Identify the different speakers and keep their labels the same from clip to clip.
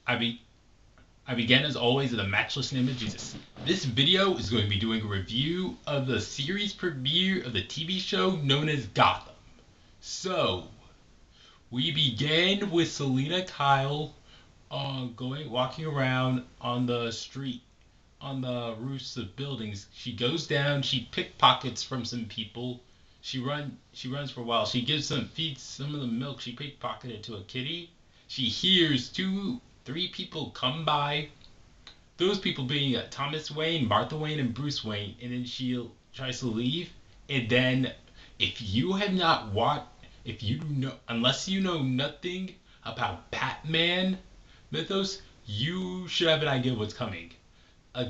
Speaker 1: I be I began as always with a matchless name of Jesus. This video is going to be doing a review of the series premiere of the TV show known as Gotham. So, we began with Selina Kyle walking around on the street, on the roofs of buildings. She goes down, she pickpockets from some people. She runs for a while. She feeds some of the milk she pickpocketed to a kitty. She hears three people come by. Those people being Thomas Wayne, Martha Wayne, and Bruce Wayne. And then she tries to leave. And then, if you have not watched, if you know, unless you know nothing about Batman mythos, you should have an idea of what's coming. A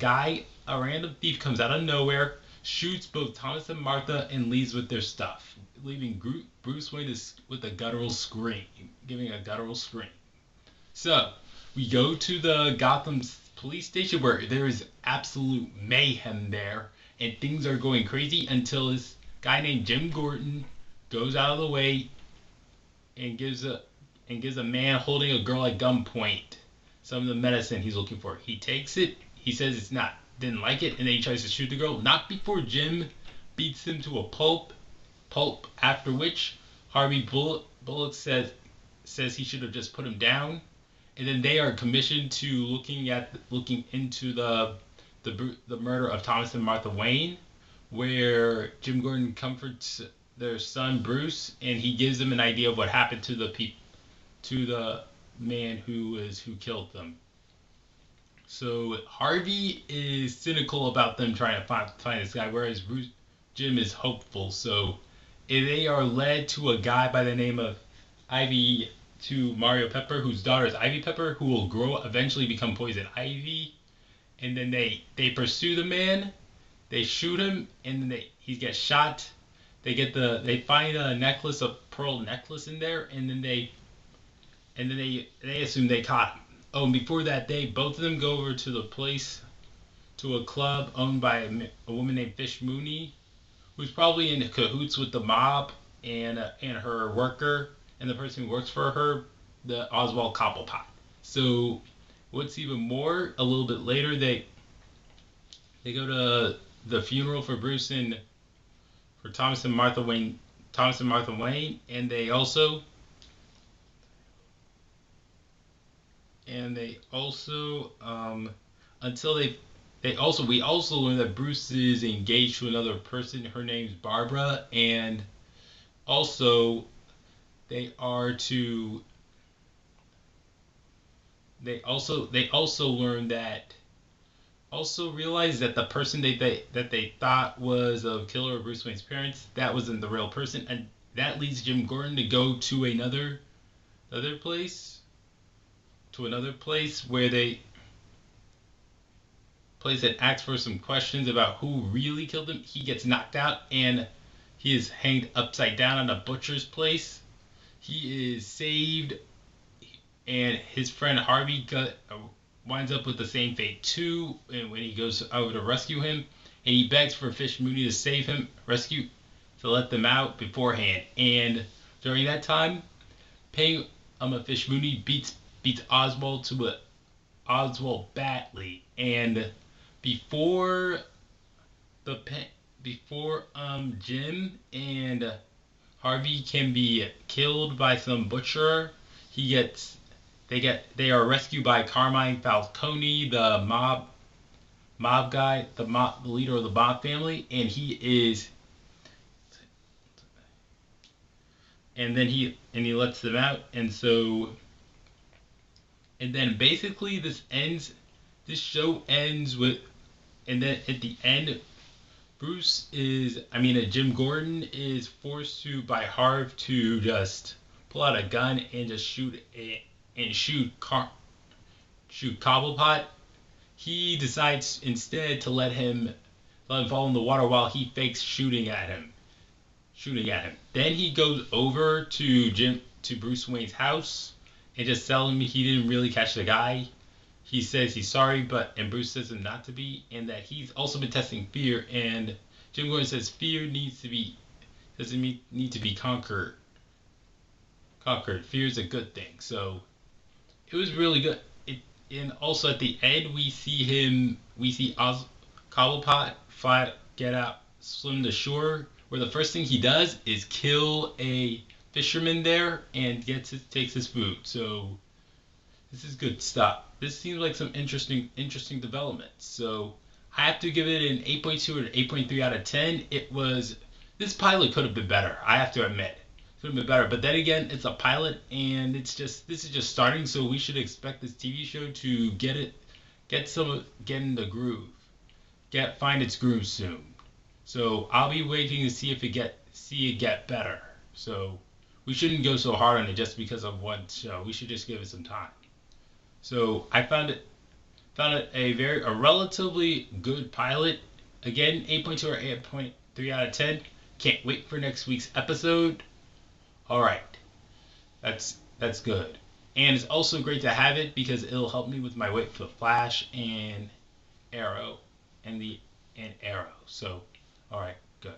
Speaker 1: random thief comes out of nowhere, shoots both Thomas and Martha, and leaves with their stuff, leaving Bruce Wayne with a guttural scream, giving a guttural scream. So, we go to the Gotham police station where there is absolute mayhem there, and things are going crazy until this guy named Jim Gordon goes out of the way and gives a man holding a girl at gunpoint some of the medicine he's looking for. He takes it. He says didn't like it, and then he tries to shoot the girl. Not before Jim beats him to a pulp. After which Harvey Bullock says he should have just put him down. And then they are commissioned to looking into the murder of Thomas and Martha Wayne, where Jim Gordon comforts their son Bruce, and he gives them an idea of what happened to the man who killed them. So Harvey is cynical about them trying to find this guy, whereas Jim is hopeful. So they are led to a guy by the name of Mario Pepper, whose daughter is Ivy Pepper, who will eventually become Poison Ivy. And then they pursue the man, they shoot him, and then he gets shot. They find a pearl necklace in there, and then they assume they caught him. Oh, and before that day, both of them go over to a club owned by a woman named Fish Mooney, who's probably in cahoots with the mob and her worker and the person who works for her, the Oswald Cobblepot. So, what's even more, a little bit later, they go to the funeral for Bruce and for Thomas and Martha Wayne, and they also until we also learn that Bruce is engaged to another person. Her name's Barbara, and also they also learn that realize that the person they thought was a killer of Bruce Wayne's parents, that wasn't the real person, and that leads Jim Gordon to go to another place where that asks for some questions about who really killed him. He gets knocked out and he is hanged upside down on a butcher's place. He is saved, and his friend Harvey winds up with the same fate too. And when he goes over to rescue him, and he begs for Fish Mooney to save him, to let them out beforehand. And during that time, Fish Mooney beats Oswald badly, and before Jim and Harvey can be killed by some butcher, they are rescued by Carmine Falcone, the mob guy, the leader of the mob family, and he lets them out, and then basically this show ends with, and then at the end, Jim Gordon is forced by Harv to just pull out a gun and just shoot Cobblepot. He decides instead to let him fall in the water while he fakes shooting at him. Then he goes over to Bruce Wayne's house and just tells him he didn't really catch the guy. He says he's sorry, and Bruce says him not to be, and that he's also been testing fear. And Jim Gordon says fear doesn't need to be conquered. Fear is a good thing. So it was really good. And also at the end, we see Cobblepot flat get out, swim to shore, where the first thing he does is kill a fisherman there and takes his food. So this is good stuff. This seems like some interesting developments. So I have to give it an 8.2 or an 8.3 out of 10. This pilot could have been better. I have to admit, could have been better. But then again, it's a pilot, and this is just starting. So we should expect this TV show to get in the groove, find its groove soon. So I'll be waiting to see it get better. So we shouldn't go so hard on it just because of one show. We should just give it some time. So I found it a relatively good pilot. Again, 8.2 or 8.3 out of 10. Can't wait for next week's episode. All right, that's good. And it's also great to have it because it'll help me with my wait for Flash and Arrow and Arrow. So, all right, good.